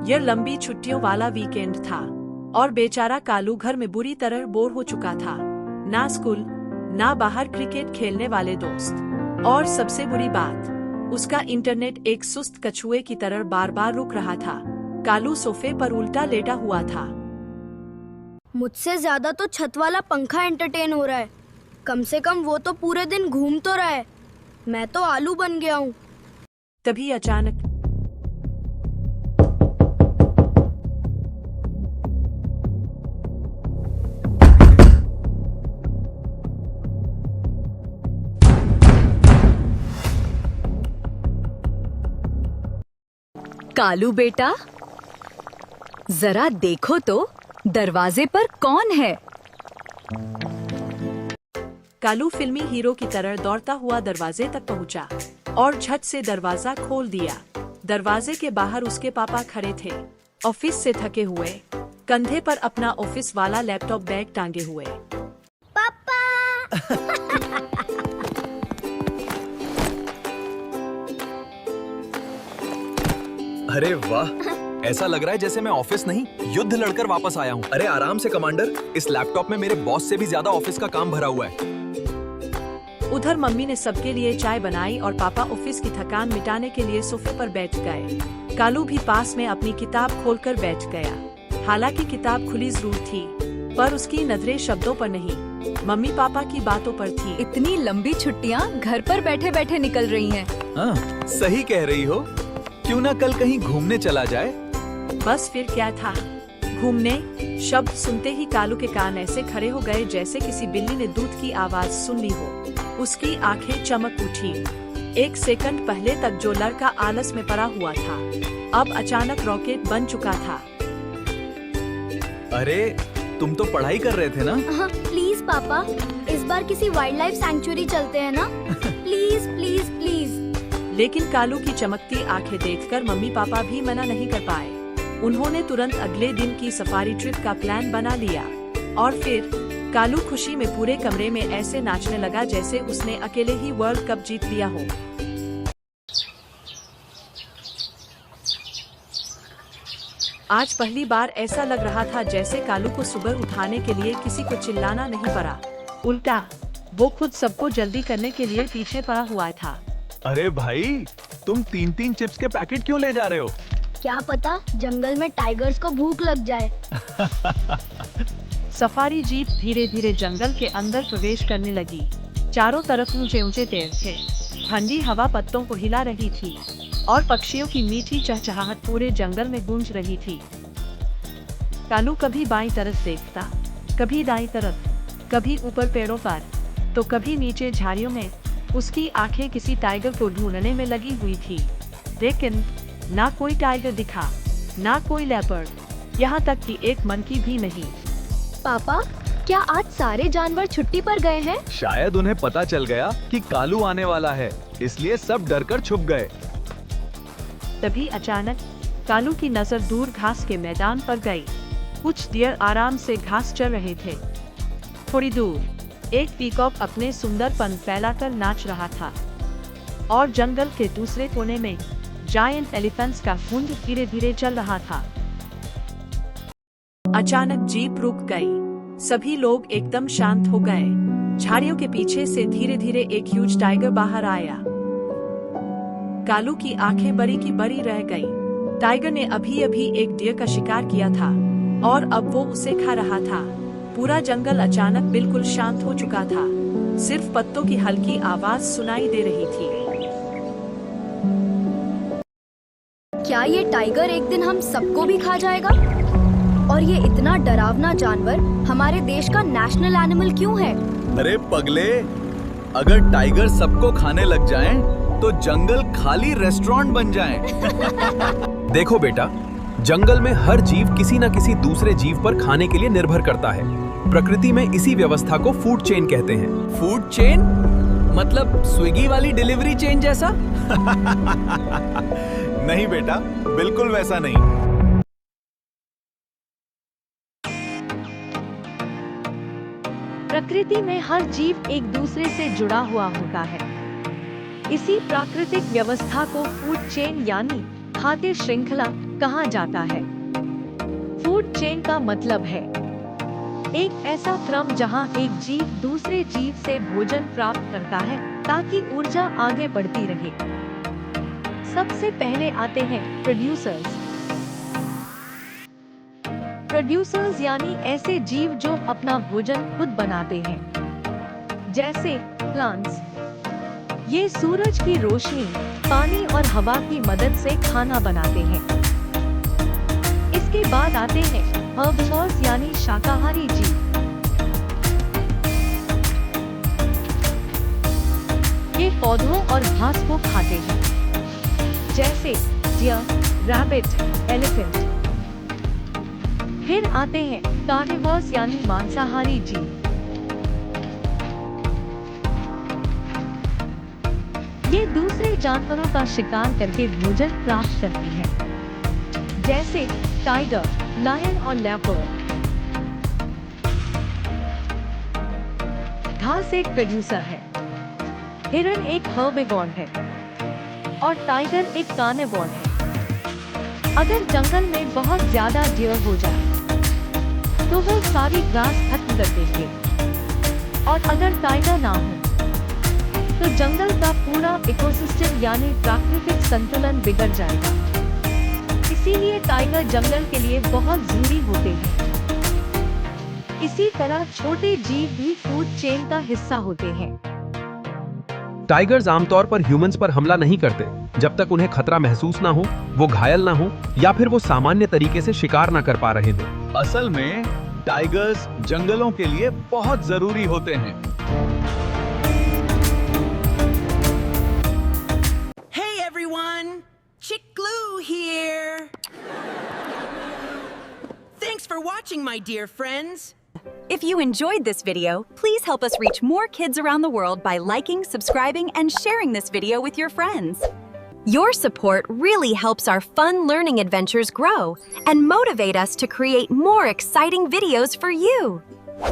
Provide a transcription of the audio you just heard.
यह लंबी छुट्टियों वाला वीकेंड था और बेचारा कालू घर में बुरी तरह बोर हो चुका था। ना स्कूल, ना बाहर क्रिकेट खेलने वाले दोस्त, और सबसे बुरी बात, उसका इंटरनेट एक सुस्त कछुए की तरह बार बार रुक रहा था। कालू सोफे पर उल्टा लेटा हुआ था। मुझसे ज्यादा तो छत वाला पंखा एंटरटेन हो रहा है। कम से कम वो तो पूरे दिन घूम तो रहा है। मैं तो आलू बन गया हूँ। तभी अचानक कालू बेटा, जरा देखो तो दरवाजे पर कौन है। कालू फिल्मी हीरो की तरह दौड़ता हुआ दरवाजे तक पहुंचा और झट से दरवाजा खोल दिया। दरवाजे के बाहर उसके पापा खड़े थे, ऑफिस से थके हुए, कंधे पर अपना ऑफिस वाला लैपटॉप बैग टांगे हुए। पापा अरे वाह, ऐसा लग रहा है जैसे मैं ऑफिस नहीं युद्ध लड़कर वापस आया हूँ। अरे आराम से कमांडर, इस लैपटॉप में मेरे बॉस से भी ज्यादा ऑफिस का काम भरा हुआ है। उधर मम्मी ने सबके लिए चाय बनाई और पापा ऑफिस की थकान मिटाने के लिए सोफे पर बैठ गए। कालू भी पास में अपनी किताब खोलकर बैठ गया। हालांकि किताब खुली जरूर थी, पर उसकी नजरें शब्दों पर नहीं, मम्मी पापा की बातों पर थी। इतनी लंबी छुट्टियां घर पर बैठे बैठे निकल रही हैं। हाँ, सही कह रही हो। क्यों ना कल कहीं घूमने चला जाए। बस फिर क्या था, घूमने। शब्द सुनते ही कालू के कान ऐसे खड़े हो गए जैसे किसी बिल्ली ने दूध की आवाज सुन ली हो। उसकी आंखें चमक उठी। एक सेकंड पहले तक जो लड़का आलस में पड़ा हुआ था, अब अचानक रॉकेट बन चुका था। अरे तुम तो पढ़ाई कर रहे थे ना? हाँ, प्लीज पापा, इस बार किसी वाइल्ड लाइफ सैंक्चुरी चलते हैं ना। Please please please. लेकिन कालू की चमकती आंखें देखकर मम्मी पापा भी मना नहीं कर पाए। उन्होंने तुरंत अगले दिन की सफारी ट्रिप का प्लान बना लिया और फिर कालू खुशी में पूरे कमरे में ऐसे नाचने लगा जैसे उसने अकेले ही वर्ल्ड कप जीत लिया हो। आज पहली बार ऐसा लग रहा था जैसे कालू को सुबह उठाने के लिए किसी को चिल्लाना नहीं पड़ा। उल्टा वो खुद सबको जल्दी करने के लिए पीछे पड़ा हुआ था। अरे भाई, तुम 3-3 चिप्स के पैकेट क्यों ले जा रहे हो? क्या पता जंगल में टाइगर्स को भूख लग जाए। सफारी जीप धीरे धीरे जंगल के अंदर प्रवेश करने लगी। चारों तरफ ऊंचे ऊंचे पेड़ थे, ठंडी हवा पत्तों को हिला रही थी और पक्षियों की मीठी चहचहाहट पूरे जंगल में गूंज रही थी। कालू कभी बाईं तरफ देखता, कभी दाईं तरफ, कभी ऊपर पेड़ों पर, तो कभी नीचे झाड़ियों में। उसकी आंखें किसी टाइगर को ढूंढने में लगी हुई थी, लेकिन ना कोई टाइगर दिखा, ना कोई लेपर्ड, यहाँ तक कि एक मंकी भी नहीं। पापा, क्या आज सारे जानवर छुट्टी पर गए हैं? शायद उन्हें पता चल गया कि कालू आने वाला है, इसलिए सब डरकर छुप गए। तभी अचानक कालू की नजर दूर घास के मैदान पर गई। कुछ डियर आराम से घास चर रहे थे। थोड़ी दूर एक पीकॉक अपने सुंदरपन फैलाकर नाच रहा था और जंगल के दूसरे कोने में जायंट एलिफेंट्स का झुंड धीरे धीरे चल रहा था। अचानक जीप रुक गई। सभी लोग एकदम शांत हो गए। झाड़ियों के पीछे से धीरे धीरे एक ह्यूज टाइगर बाहर आया। कालू की आंखें बड़ी की बड़ी रह गईं। टाइगर ने अभी अभी एक डियर का शिकार किया था और अब वो उसे खा रहा था। पूरा जंगल अचानक बिल्कुल शांत हो चुका था। सिर्फ पत्तों की हल्की आवाज सुनाई दे रही थी। क्या ये टाइगर एक दिन हम सबको भी खा जाएगा? और ये इतना डरावना जानवर हमारे देश का नेशनल एनिमल क्यों है? अरे पगले, अगर टाइगर सबको खाने लग जाएं, तो जंगल खाली रेस्टोरेंट बन जाएं। देखो बेटा, जंगल में हर जीव किसी न किसी दूसरे जीव पर खाने के लिए निर्भर करता है। प्रकृति में इसी व्यवस्था को फूड चेन कहते हैं। फूड चेन मतलब स्विगी वाली डिलीवरी चेन जैसा? नहीं बेटा, बिल्कुल वैसा नहीं। प्रकृति में हर जीव एक दूसरे से जुड़ा हुआ होता है। इसी प्राकृतिक व्यवस्था को फूड चेन यानी खाद्य श्रृंखला कहा जाता है। फूड चेन का मतलब है एक ऐसा क्रम जहां एक जीव दूसरे जीव से भोजन प्राप्त करता है ताकि ऊर्जा आगे बढ़ती रहे। सबसे पहले आते हैं प्रोड्यूसर्स। प्रोड्यूसर्स यानी ऐसे जीव जो अपना भोजन खुद बनाते हैं, जैसे प्लांट्स। ये सूरज की रोशनी, पानी और हवा की मदद से खाना बनाते हैं। इसके बाद आते हैं हर्बिवोर्स यानी शाकाहारी जीव। ये पौधों और घास को खाते हैं, जैसे डियर, रैबिट, एलिफेंट। फिर आते हैं कार्निवोर्स यानी मांसाहारी जीव। ये दूसरे जानवरों का शिकार करके भोजन प्राप्त करते हैं, जैसे टाइगर, लायन और लेपर्ड। घास एक प्रोड्यूसर है, हिरन एक हर्बिवोर है और टाइगर एक कार्निवोर है। अगर जंगल में बहुत ज्यादा डियर हो जाए तो वो सारी घास खत्म कर देंगे, और अगर टाइगर ना हो तो जंगल का पूरा इकोसिस्टम यानी प्राकृतिक संतुलन बिगड़ जाएगा। इसीलिए टाइगर जंगल के लिए बहुत जरूरी होते हैं। इसी तरह छोटे जीव भी फूड चेन का हिस्सा होते हैं। टाइगर्स आमतौर पर ह्यूमंस पर हमला नहीं करते जब तक उन्हें खतरा महसूस ना हो, वो घायल ना हो या फिर वो सामान्य तरीके से शिकार ना कर पा रहे हो। असल में टाइगर्स जंगलों के लिए बहुत जरूरी होते हैं। Hey everyone! Chick Glue here! Thanks for watching, my dear friends! If you enjoyed this video, please help us reach more kids around the world by liking, subscribing, and sharing this video with your friends. Your support really helps our fun learning adventures grow and motivate us to create more exciting videos for you.